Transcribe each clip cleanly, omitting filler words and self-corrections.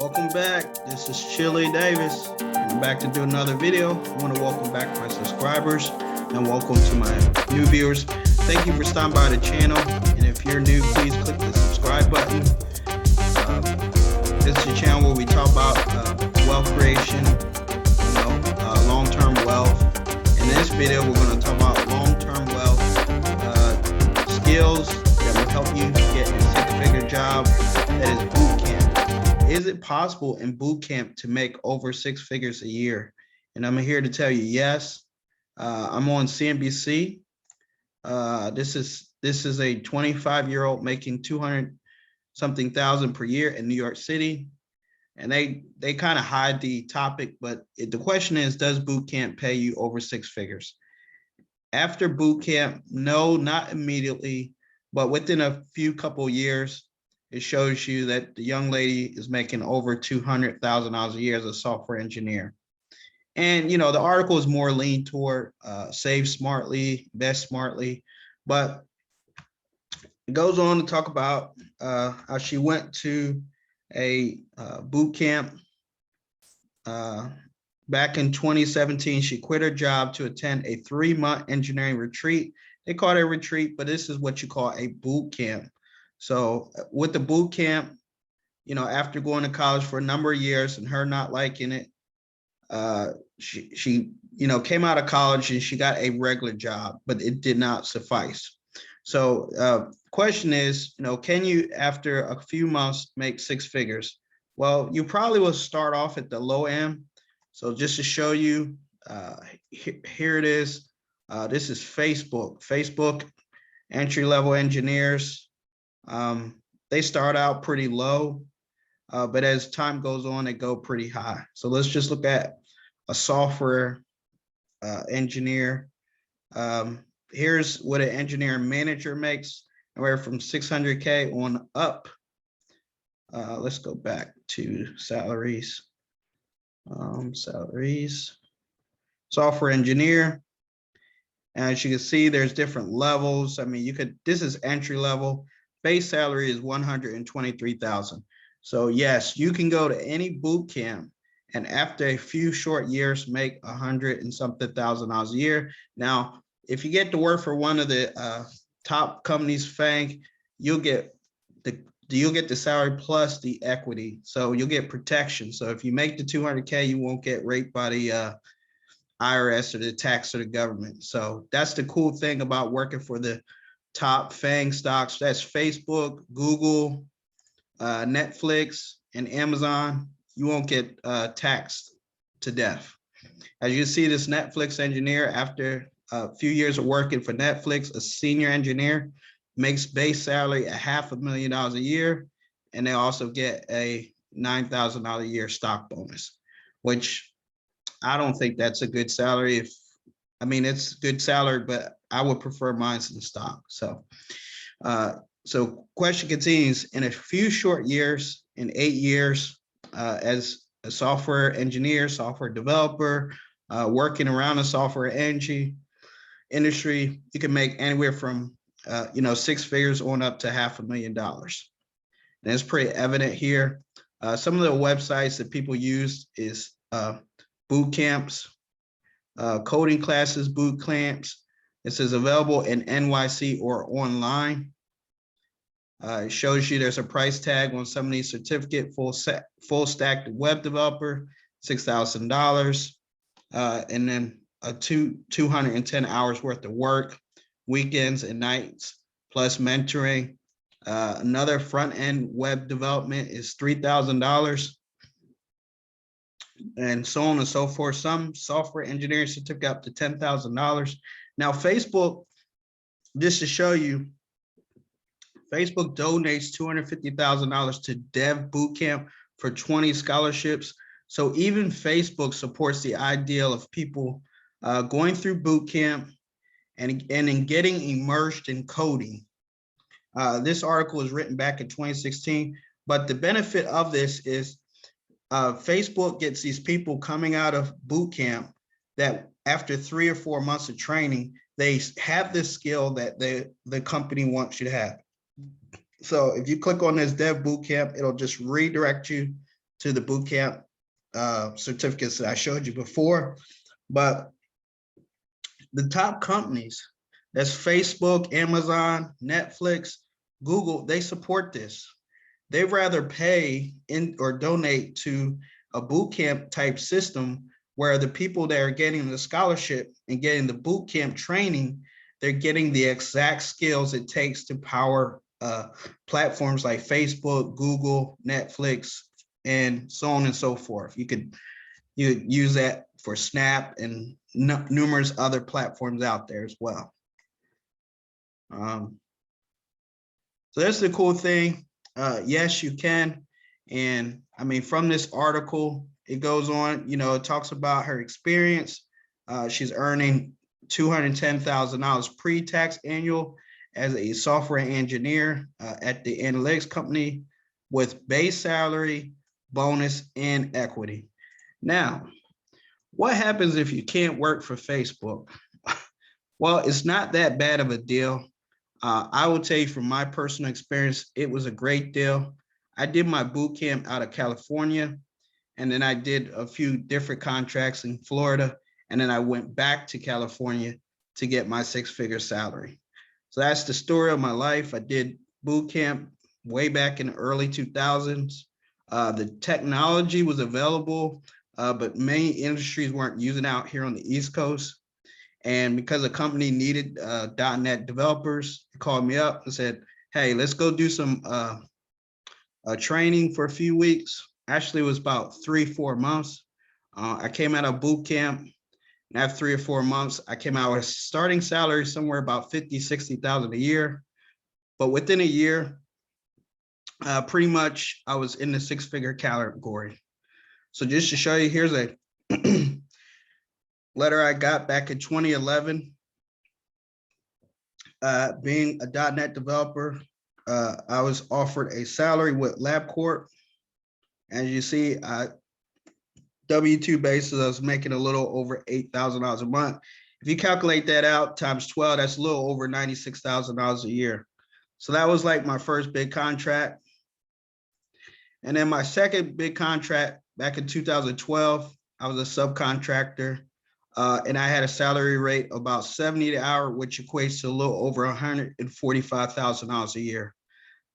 Welcome back. This is Chili Davis. I'm back to do another video. I want to welcome back my subscribers and welcome to my new viewers. Thank you for stopping by the channel. And if you're new, please click the subscribe button. This is a channel where we talk about wealth creation, long-term wealth. In this video, we're going to talk about long-term wealth skills that will help you get a six-figure job. That is boot camp. Is it possible in boot camp to make over six figures a year? And I'm here to tell you yes. I'm on CNBC. This is a 25-year-old making 200-something thousand per year in New York City. And they kind of hide the topic, but the question is, does boot camp pay you over six figures? After boot camp, no, not immediately, but within a couple years, it shows you that the young lady is making over $200,000 a year as a software engineer. And, the article is more lean toward save smartly, invest smartly, but it goes on to talk about how she went to a boot camp. Back in 2017, she quit her job to attend a 3-month engineering retreat. They call it a retreat, but this is what you call a boot camp. So with the boot camp, after going to college for a number of years and her not liking it, she came out of college and she got a regular job, but it did not suffice. So question is, can you, after a few months, make six figures? Well, you probably will start off at the low end. So just to show you, here it is. This is Facebook. Facebook entry-level engineers. They start out pretty low, but as time goes on, they go pretty high. So let's just look at a software engineer. Here's what an engineering manager makes, anywhere from 600K on up. Let's go back to salaries. Salaries, software engineer. As you can see, there's different levels. I mean, this is entry level. Base salary is $123,000. So yes, you can go to any boot camp and after a few short years make $100-something thousand a year. Now, if you get to work for one of the top companies, FANG, you'll get the salary plus the equity. So you'll get protection. So if you make the 200K, you won't get raped by the IRS or the tax or the government. So that's the cool thing about working for the top FANG stocks. That's Facebook, Google, Netflix, and Amazon. You won't get taxed to death. As you see, this Netflix engineer, after a few years of working for Netflix, a senior engineer, makes base salary $500,000 a year, and they also get a $9,000 a year stock bonus, which I don't think that's a good salary. It's good salary, but I would prefer mine in stock. So, question continues. In a few short years, in 8 years, as a software engineer, software developer, working around the software industry, you can make anywhere from six figures on up to $500,000. And it's pretty evident here. Some of the websites that people use is boot camps, coding classes, boot camps. It says available in NYC or online. It shows you there's a price tag on some of these certificate, full stack web developer, $6,000, and then 210 hours worth of work, weekends and nights, plus mentoring. Another front-end web development is $3,000, and so on and so forth. Some software engineering certificate up to $10,000. Now, Facebook, just to show you, Facebook donates $250,000 to Dev Bootcamp for 20 scholarships. So even Facebook supports the ideal of people going through boot camp and in getting immersed in coding. This article was written back in 2016, but the benefit of this is Facebook gets these people coming out of boot camp that after 3 or 4 months of training, they have this skill that the company wants you to have. So if you click on this Dev Bootcamp, it'll just redirect you to the bootcamp certificates that I showed you before. But the top companies, that's Facebook, Amazon, Netflix, Google, they support this. They'd rather pay in or donate to a bootcamp type system where the people that are getting the scholarship and getting the bootcamp training, they're getting the exact skills it takes to power platforms like Facebook, Google, Netflix, and so on and so forth. You use that for Snap and numerous other platforms out there as well. So that's the cool thing. Yes, you can. And I mean, from this article, it goes on, it talks about her experience. She's earning $210,000 pre-tax annual as a software engineer at the analytics company with base salary, bonus, and equity. Now, what happens if you can't work for Facebook? Well, it's not that bad of a deal. I will tell you from my personal experience, it was a great deal. I did my boot camp out of California, and then I did a few different contracts in Florida, and then I went back to California to get my six-figure salary. So that's the story of my life. I did boot camp way back in the early 2000s. The technology was available, but many industries weren't using it out here on the East Coast. And because the company needed .NET developers, they called me up and said, hey, let's go do some training for a few weeks. Actually, it was about 3-4 months. I came out of boot camp, and after 3 or 4 months, I came out with a starting salary somewhere about $50,000-$60,000 a year. But within a year, pretty much I was in the six-figure category. So just to show you, here's a letter I got back in 2011. Being a .NET developer, I was offered a salary with LabCorp. As you see, W-2 basis, I was making a little over $8,000 a month. If you calculate that out times 12, that's a little over $96,000 a year. So that was like my first big contract. And then my second big contract back in 2012, I was a subcontractor. And I had a salary rate of about $70 an hour, which equates to a little over $145,000 a year.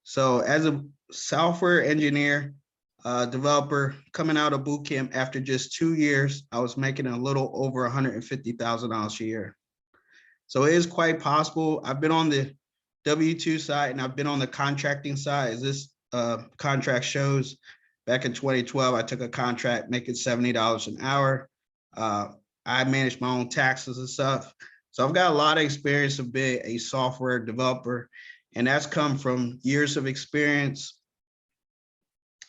So as a software engineer, developer coming out of boot camp after just 2 years, I was making a little over $150,000 a year. So it is quite possible. I've been on the W-2 side and I've been on the contracting side. As this contract shows, back in 2012, I took a contract making $70 an hour. I manage my own taxes and stuff. So I've got a lot of experience of being a software developer, and that's come from years of experience.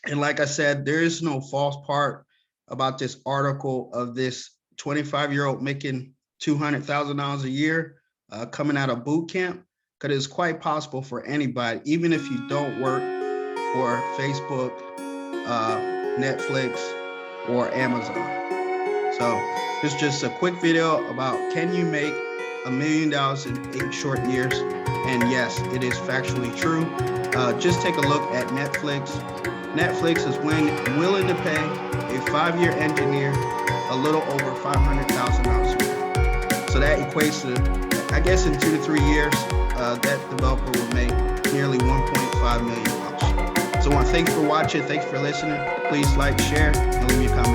And like I said, there is no false part about this article of this 25-year-old making $200,000 a year coming out of boot camp, because it's quite possible for anybody, even if you don't work for Facebook, Netflix, or Amazon. So this is just a quick video about, can you make $1 million in 8 short years? And yes, it is factually true. Just take a look at Netflix. Netflix is willing to pay a 5-year engineer a little over $500,000 a year. So that equates to, I guess in 2 to 3 years, that developer will make nearly $1.5 million. So I want to thank you for watching. Thanks for listening. Please like, share, and leave me a comment.